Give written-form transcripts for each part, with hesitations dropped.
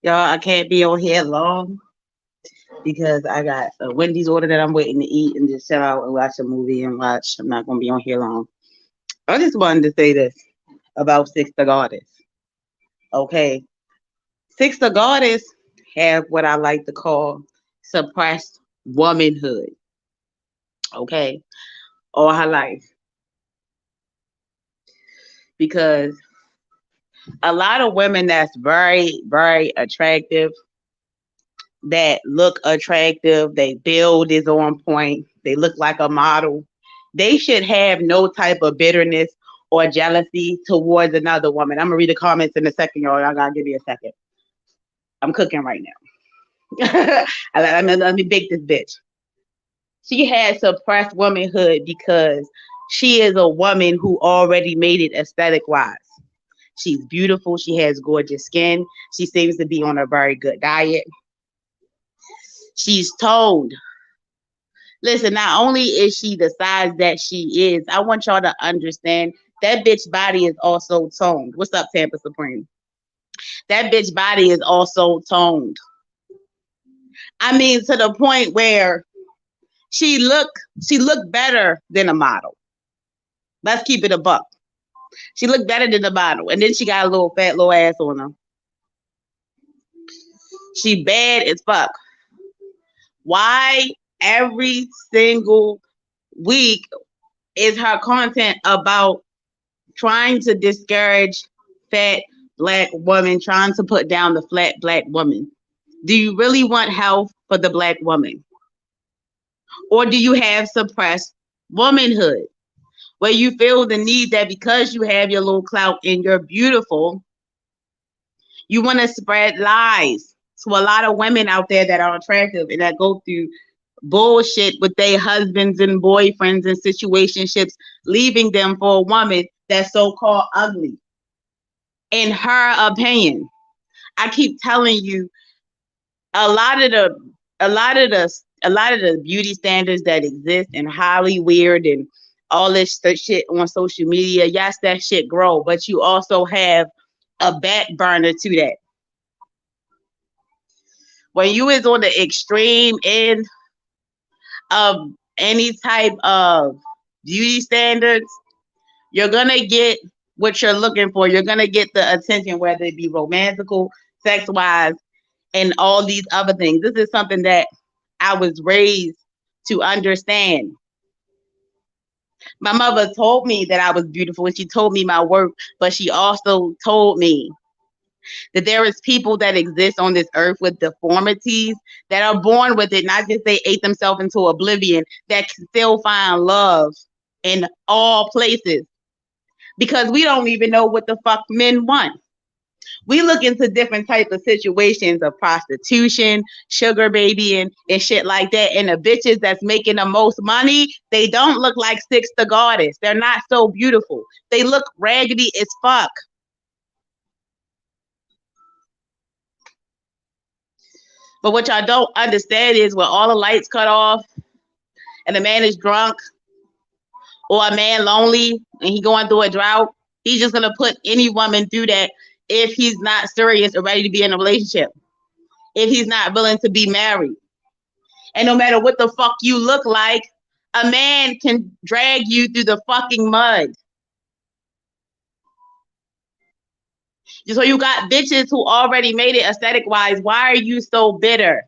Y'all, I can't be on here long because I got a Wendy's order that I'm waiting to eat and just chill out and watch a movie and watch. I'm not gonna be on here long. I just wanted to say this about Six the Goddess. Okay. Six the Goddess have what I like to call suppressed womanhood. Okay. All her life. Because a lot of women that's very, very attractive, that look attractive, they build is on point, they look like a model, they should have no type of bitterness or jealousy towards another woman. I'm gonna read the comments in a second, y'all. Y'all gotta give me a second. I'm cooking right now. let me bake this bitch. She has suppressed womanhood because she is a woman who already made it aesthetic wise. She's beautiful. She has gorgeous skin. She seems to be on a very good diet. She's toned. Listen, not only is she the size that she is, I want y'all to understand that bitch body is also toned. What's up, Tampa Supreme? That bitch body is also toned. I mean, to the point where she look better than a model. Let's keep it a buck. She looked better than the model, and then she got a little fat little ass on her. She bad as fuck. Why every single week is her content about trying to discourage fat black women, trying to put down the flat black woman? Do you really want health for the black woman? Or do you have suppressed womanhood where you feel the need that because you have your little clout and you're beautiful, you want to spread lies to a lot of women out there that are attractive and that go through bullshit with their husbands and boyfriends and situationships, leaving them for a woman that's so-called ugly? In her opinion, I keep telling you, a lot of the beauty standards that exist and highly weird and all this shit on social media, yes, that shit grow, but you also have a back burner to that. When you is on the extreme end of any type of beauty standards, you're gonna get what you're looking for. You're gonna get the attention, whether it be romantical, sex wise, and all these other things. This is something that I was raised to understand. My mother told me that I was beautiful and she told me my worth, but she also told me that there is people that exist on this earth with deformities that are born with it, not just they ate themselves into oblivion, that can still find love in all places because we don't even know what the fuck men want. We look into different types of situations of prostitution, sugar babying, and shit like that. And the bitches that's making the most money, they don't look like Six the Goddess. They're not so beautiful. They look raggedy as fuck. But what y'all don't understand is when all the lights cut off and the man is drunk or a man lonely and he going through a drought, he's just gonna put any woman through that if he's not serious or ready to be in a relationship, if he's not willing to be married. And no matter what the fuck you look like, a man can drag you through the fucking mud. So you got bitches who already made it aesthetic wise. Why are you so bitter?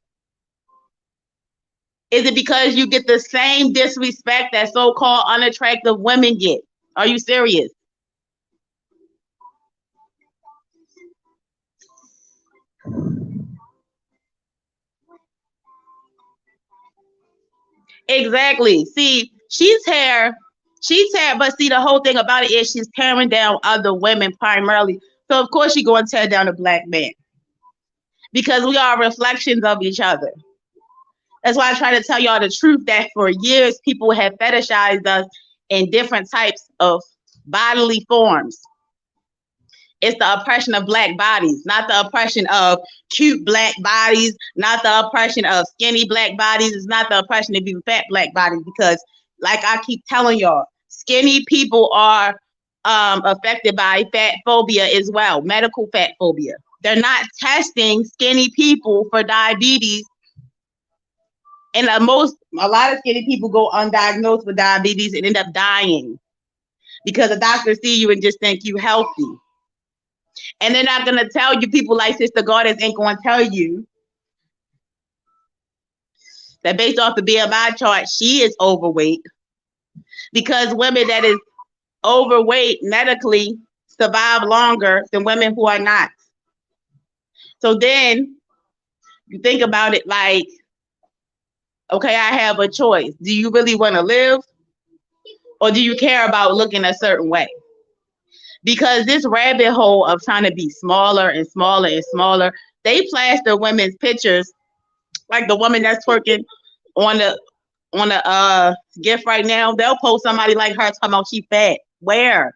Is it because you get the same disrespect that so-called unattractive women get? Are you serious? Exactly. See, but see, the whole thing about it is she's tearing down other women primarily. So of course she's going to tear down a black man because we are reflections of each other. That's why I try to tell y'all the truth that for years people have fetishized us in different types of bodily forms. It's the oppression of black bodies, not the oppression of cute black bodies, not the oppression of skinny black bodies. It's not the oppression of even fat black bodies because, like I keep telling y'all, skinny people are affected by fat phobia as well, medical fat phobia. They're not testing skinny people for diabetes. And a lot of skinny people go undiagnosed with diabetes and end up dying because the doctors see you and just think you healthy. And they're not going to tell you, people like Sister Goddess ain't going to tell you that based off the BMI chart, she is overweight, because women that is overweight medically survive longer than women who are not. So then you think about it like, okay, I have a choice. Do you really want to live, or do you care about looking a certain way? Because this rabbit hole of trying to be smaller and smaller and smaller, they plaster women's pictures, like the woman that's twerking on the gift right now. They'll post somebody like her talking about she fat. Where?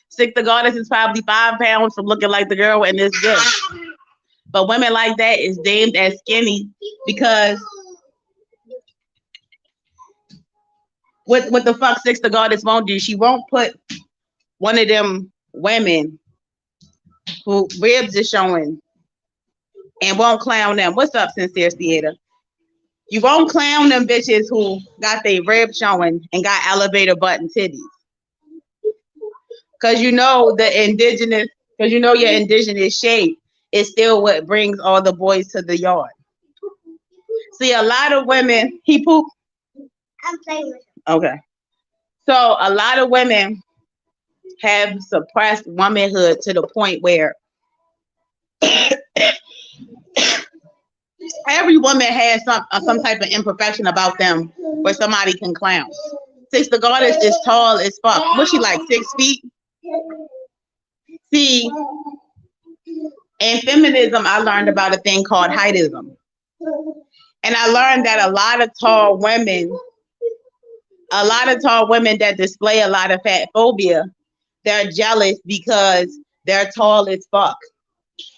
Sister Goddess is probably 5 pounds from looking like the girl in this gift. But women like that is deemed as skinny because what the fuck Sister Goddess won't do? She won't put one of them women who ribs is showing and won't clown them. What's up, Sincere Theater? You won't clown them bitches who got their ribs showing and got elevator button titties. Because you know your indigenous shape is still what brings all the boys to the yard. See, a lot of women, he poop. I'm playing with him. Okay. So a lot of women have suppressed womanhood to the point where every woman has some type of imperfection about them where somebody can clown. Sister Goddess is tall as fuck. What's she like, 6 feet? See, in feminism, I learned about a thing called heightism. And I learned that a lot of tall women that display a lot of fat phobia, they're jealous because they're tall as fuck.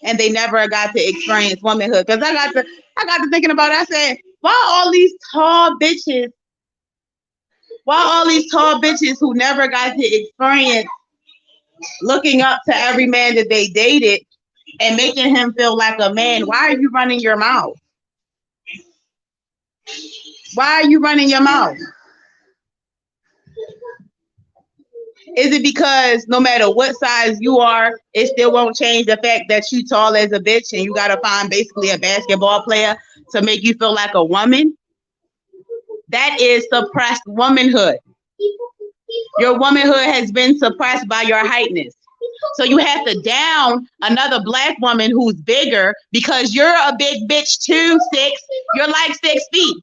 And they never got to experience womanhood. Because I got to thinking about it. I said, why all these tall bitches who never got to experience looking up to every man that they dated and making him feel like a man? Why are you running your mouth? Why are you running your mouth? Is it because no matter what size you are, it still won't change the fact that you tall as a bitch and you got to find basically a basketball player to make you feel like a woman? That is suppressed womanhood. Your womanhood has been suppressed by your heightness. So you have to down another black woman who's bigger because you're a big bitch too, 6. You're like 6 feet.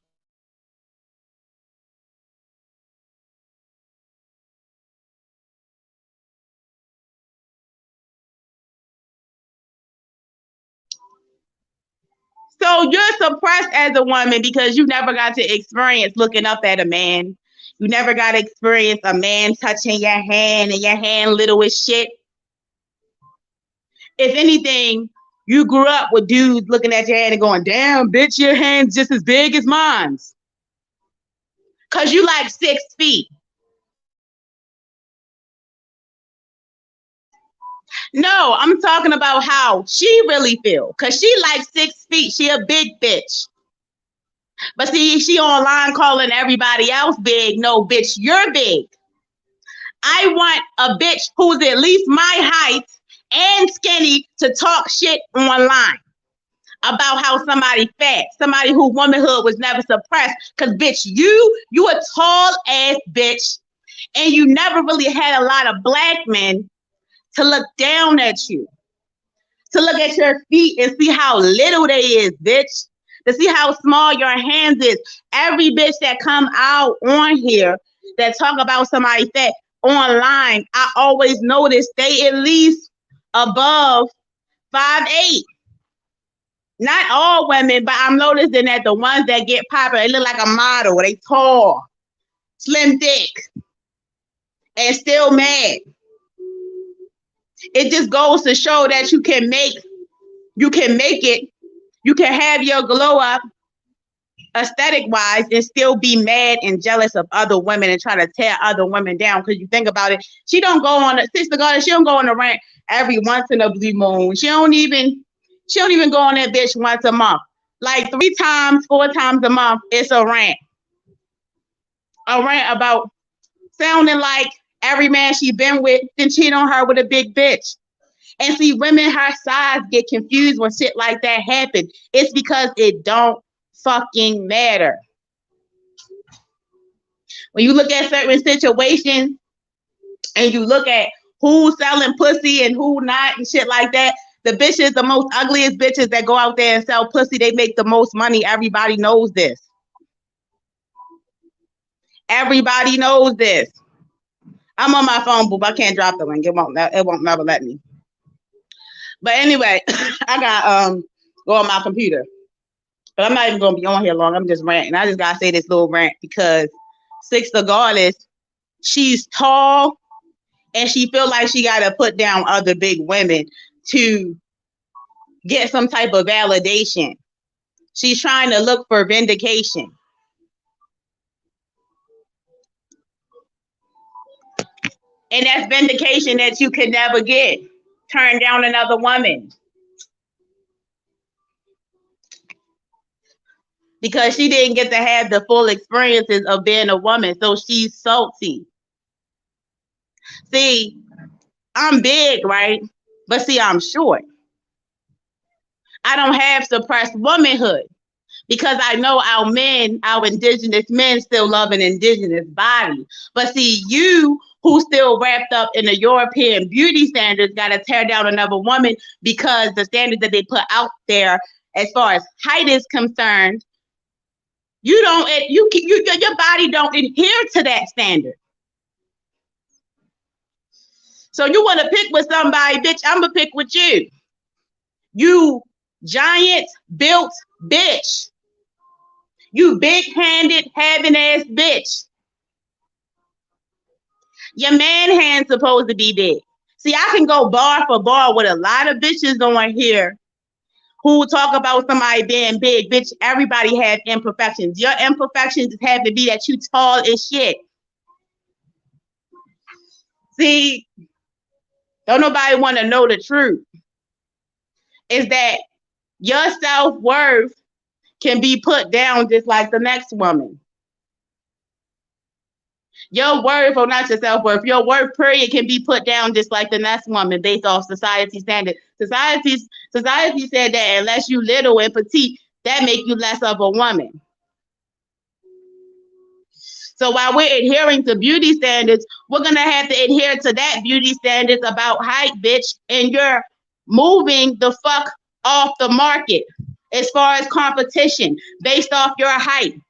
So you're suppressed as a woman because you never got to experience looking up at a man. You never got to experience a man touching your hand and your hand little as shit. If anything, you grew up with dudes looking at your hand and going, damn, bitch, your hand's just as big as mine's. Because you like 6 feet. No, I'm talking about how she really feel. Because she like 6 feet. She a big bitch. But see, she online calling everybody else big. No, bitch, you're big. I want a bitch who's at least my height and skinny to talk shit online about how somebody fat, somebody who womanhood was never suppressed. Because, bitch, you a tall ass bitch, and you never really had a lot of black men to look down at you, to look at your feet and see how little they is, bitch, to see how small your hands is. Every bitch that come out on here that talk about somebody fat online, I always notice they at least above 5'8". Not all women, but I'm noticing that the ones that get popular, they look like a model. They tall, slim, thick, and still mad. It just goes to show that you can make it. You can have your glow up aesthetic wise and still be mad and jealous of other women and try to tear other women down. Because you think about it, she don't go on Sister Goddess, she don't go on the rant every once in a blue moon. She don't even go on that bitch once a month. Like 3 times, 4 times a month, it's a rant. A rant about sounding like every man she been with then cheat on her with a big bitch. And see, women her size get confused when shit like that happen. It's because it don't fucking matter. When you look at certain situations and you look at who's selling pussy and who not and shit like that, the bitches, the most ugliest bitches that go out there and sell pussy, they make the most money. Everybody knows this. Everybody knows this. I'm on my phone, boo. I can't drop the link. It won't never let me. But anyway, I got go on my computer. But I'm not even gonna be on here long. I'm just ranting. I just gotta say this little rant because Sister GODIS, she's tall and she feel like she gotta put down other big women to get some type of validation. She's trying to look for vindication. And that's vindication that you could never get. Turn down another woman. Because she didn't get to have the full experiences of being a woman. So she's salty. See, I'm big, right? But see, I'm short. I don't have suppressed womanhood because I know our men, our indigenous men still love an indigenous body. But see, you who still wrapped up in the European beauty standards got to tear down another woman because the standards that they put out there as far as height is concerned, your body don't adhere to that standard. So you want to pick with somebody, bitch, I'm going to pick with you. You giant built bitch. You big-handed, having ass bitch. Your man hand's supposed to be big. See, I can go bar for bar with a lot of bitches on here who talk about somebody being big. Bitch, everybody has imperfections. Your imperfections have to be that you tall as shit. See, don't nobody want to know the truth. Is that your self-worth can be put down just like the next woman. Your worth, or not your self-worth, your worth period can be put down just like the next woman based off society standard. Society said that unless you little and petite, that make you less of a woman. So while we're adhering to beauty standards, we're going to have to adhere to that beauty standards about height, bitch, and you're moving the fuck off the market as far as competition based off your height.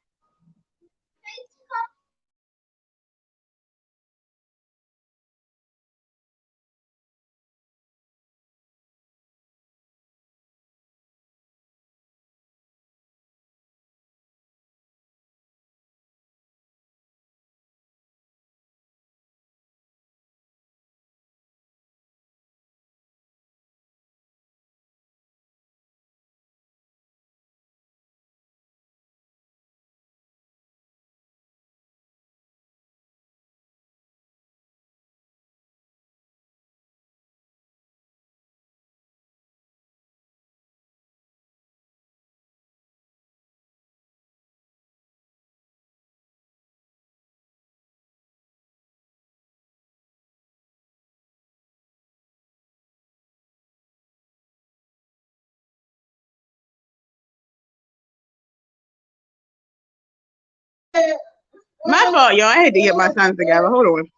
My fault, y'all. I had to get my sons together. Hold on.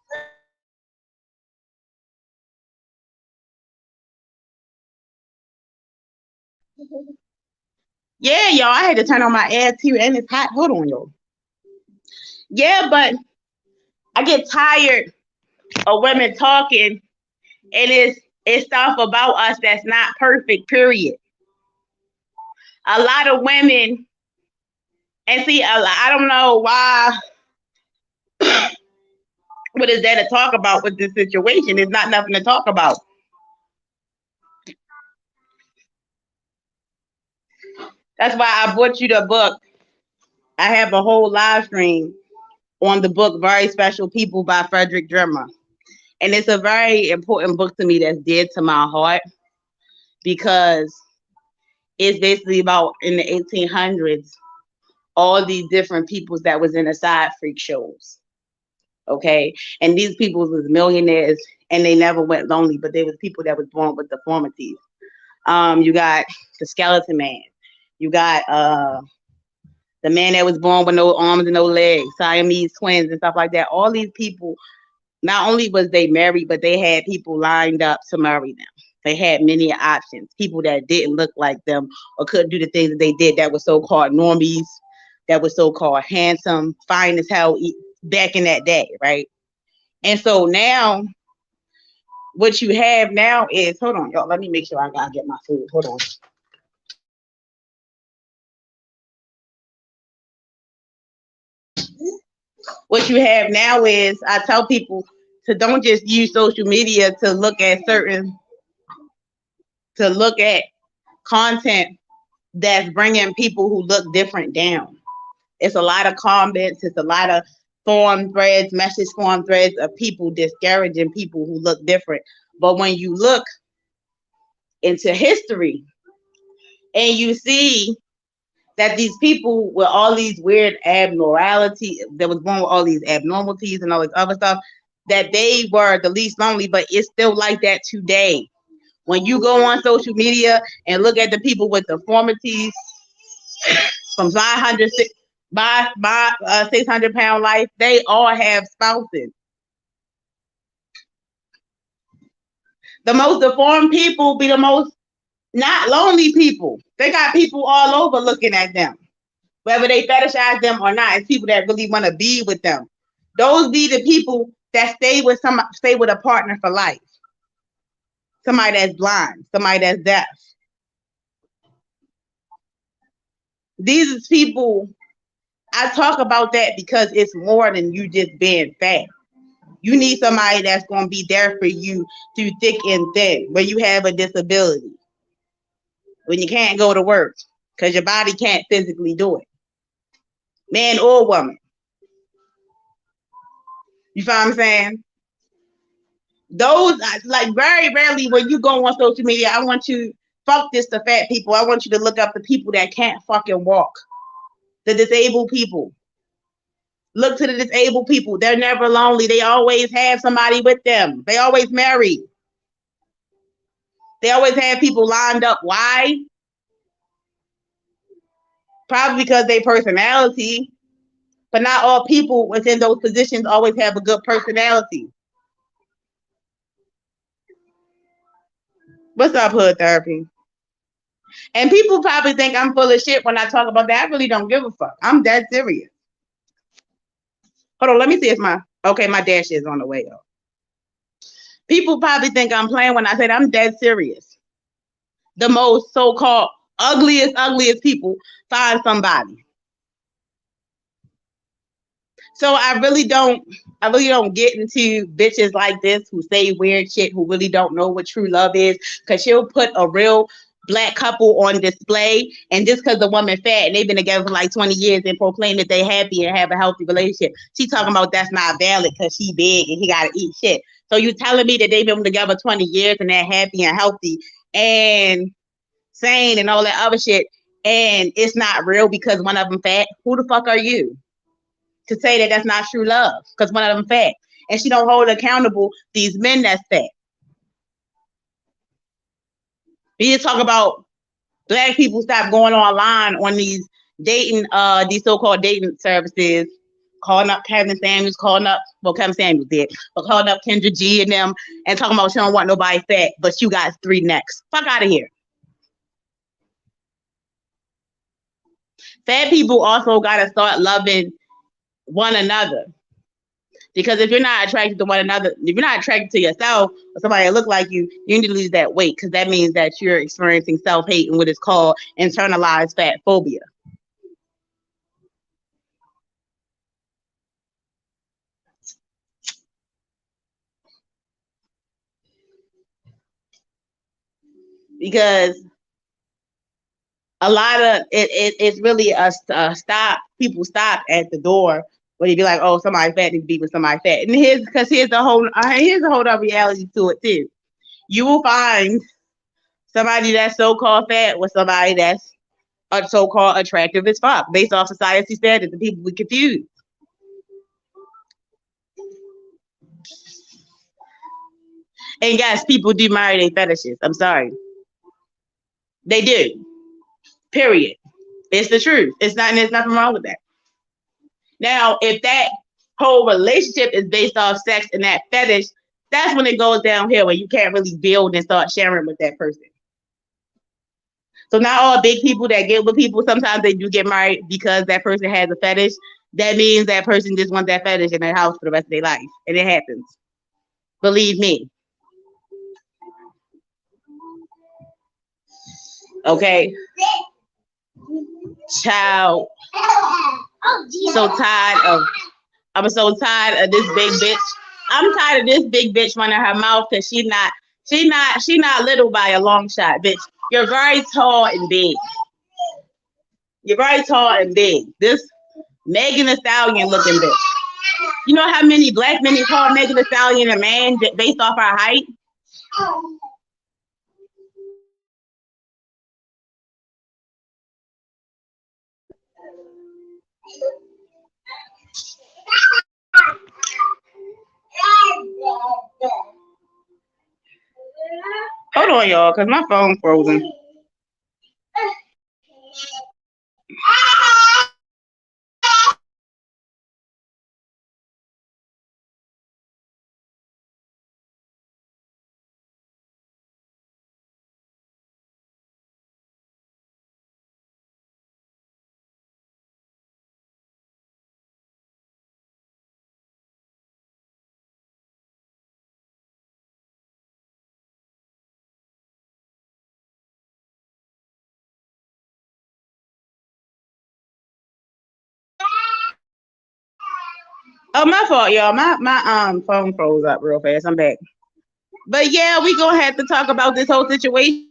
Yeah, y'all. I had to turn on my air too, and it's hot. Hold on, y'all. Yeah, but I get tired of women talking, and it's stuff about us that's not perfect. Period. A lot of women, and see, I don't know why. What is there to talk about with this situation? There's not nothing to talk about. That's why I brought you the book. I have a whole live stream on the book Very Special People by Frederick Drimmer. And it's a very important book to me that's dear to my heart because it's basically about in the 1800s, all these different peoples that was in the side freak shows. Okay. And these people was millionaires and they never went lonely, but they was people that was born with deformities. You got the skeleton man. You got the man that was born with no arms and no legs, Siamese twins and stuff like that. All these people, not only was they married, but they had people lined up to marry them. They had many options. People that didn't look like them or couldn't do the things that they did that were so-called normies, that were so-called handsome, fine as hell back in that day, right? And so now, what you have now is, hold on, y'all, let me make sure I gotta get my food. Hold on. What you have now is, I tell people to don't just use social media to look at content that's bringing people who look different down. It's a lot of comments, it's a lot of form threads, message form threads of people discouraging people who look different. But when you look into history and you see that these people with all these weird abnormality that was born with all these abnormalities and all this other stuff, that they were the least lonely, but it's still like that today. When you go on social media and look at the people with deformities from 500 by 600-pound life, they all have spouses. The most deformed people be the most not lonely people. They got people all over looking at them, whether they fetishize them or not. It's people that really want to be with them. Those be the people that stay with a partner for life. Somebody that's blind, somebody that's deaf. These is people. I talk about that because it's more than you just being fat. You need somebody that's going to be there for you through thick and thin when you have a disability, when you can't go to work because your body can't physically do it, man or woman. You feel what I'm saying? Those, like, very rarely when you go on social media, I want you, fuck this to fat people. I want you to look up the people that can't fucking walk, the disabled people. Look to the disabled people. They're never lonely. They always have somebody with them. They always married. They always have people lined up. Why? Probably because they personality. But not all people within those positions always have a good personality. What's up, Hood Therapy? And people probably think I'm full of shit when I talk about that. I really don't give a fuck. I'm dead serious. Hold on, let me see if my dash is on the way, though. People probably think I'm playing when I said I'm dead serious. The most so-called ugliest people find somebody. So I really don't get into bitches like this who say weird shit, who really don't know what true love is, because she'll put a real black couple on display, and just because the woman fat and they've been together for like 20 years and proclaim that they happy and have a healthy relationship, she talking about that's not valid because she big and he gotta eat shit. So you telling me that they've been together 20 years and they're happy and healthy and sane and all that other shit, and it's not real because one of them fat? Who the fuck are you to say that that's not true love because one of them fat? And she don't hold accountable these men that's fat. We just talk about black people stop going online on these these so-called dating services, calling up Kevin Samuels, Kevin Samuels did, but calling up Kendra G and them and talking about she don't want nobody fat, but you got 3 necks. Fuck out of here. Fat people also got to start loving one another. Because if you're not attracted to one another, if you're not attracted to yourself or somebody that look like you, you need to lose that weight, because that means that you're experiencing self-hate and what is called internalized fat phobia. Because a lot of it's really a stop. People stop at the door When you be like, oh, somebody fat needs to be with somebody fat. And here's the whole other reality to it too. You will find somebody that's so-called fat with somebody that's so-called attractive as fuck based off society standards, and people be confused. And yes, people do marry their fetishes. I'm sorry. They do. Period. It's the truth. There's nothing wrong with that. Now, if that whole relationship is based off sex and that fetish, that's when it goes downhill, when you can't really build and start sharing with that person. So not all big people that get with people, sometimes they do get married because that person has a fetish. That means that person just wants that fetish in their house for the rest of their life. And it happens. Believe me. Okay. Child. I'm so tired of this big bitch. I'm tired of this big bitch running her mouth because she not little by a long shot, bitch. You're very tall and big. You're very tall and big. This Megan Thee Stallion looking bitch. You know how many black men call Megan Thee Stallion a man based off our height? Hold on, y'all, because my phone frozen. Oh, my fault, y'all. My phone froze up real fast. I'm back. But yeah, we gonna have to talk about this whole situation.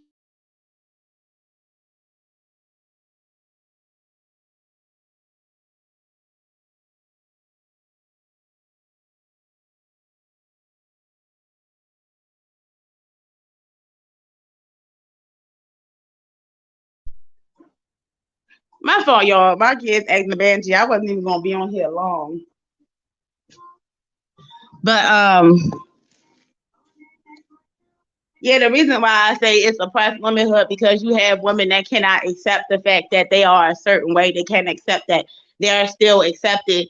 My fault, y'all. My kids acting a banshee. I wasn't even gonna be on here long. But yeah, the reason why I say it's oppressed womanhood, because you have women that cannot accept the fact that they are a certain way. They can't accept that they are still accepted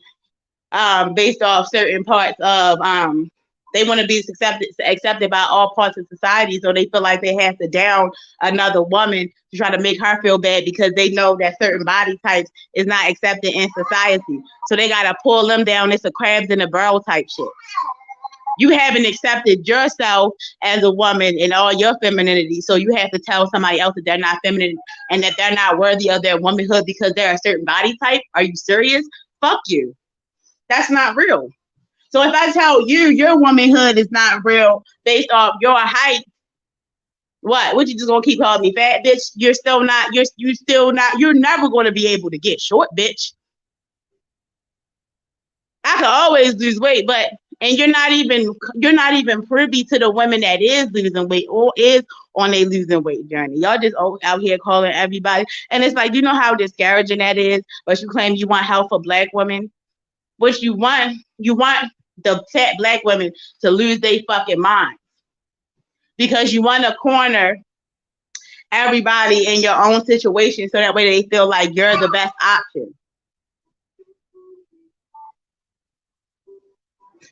based off certain parts of they want to be accepted by all parts of society, so they feel like they have to down another woman to try to make her feel bad because they know that certain body types is not accepted in society. So they gotta pull them down. It's a crabs in a barrel type shit. You haven't accepted yourself as a woman in all your femininity, so you have to tell somebody else that they're not feminine and that they're not worthy of their womanhood because they're a certain body type. Are you serious? Fuck you. That's not real. So if I tell you your womanhood is not real based off your height, what you just gonna keep calling me fat, bitch? You're never gonna be able to get short, bitch. I can always lose weight, and you're not even privy to the women that is losing weight or is on a losing weight journey. Y'all just out here calling everybody, and it's like, you know how discouraging that is. But you claim you want help for black women, which you want the fat black women to lose their fucking mind because you want to corner everybody in your own situation so that way they feel like you're the best option.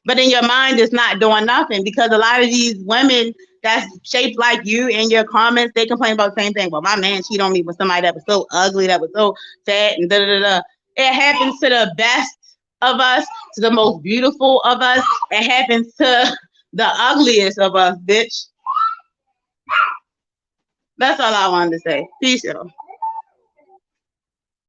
But in your mind, it's not doing nothing, because a lot of these women that's shaped like you in your comments, they complain about the same thing. Well, my man cheated on me with somebody that was so ugly, that was so fat, and da da da. It happens to the best of us, to the most beautiful of us. It happens to the ugliest of us, bitch. That's all I wanted to say. Peace, y'all.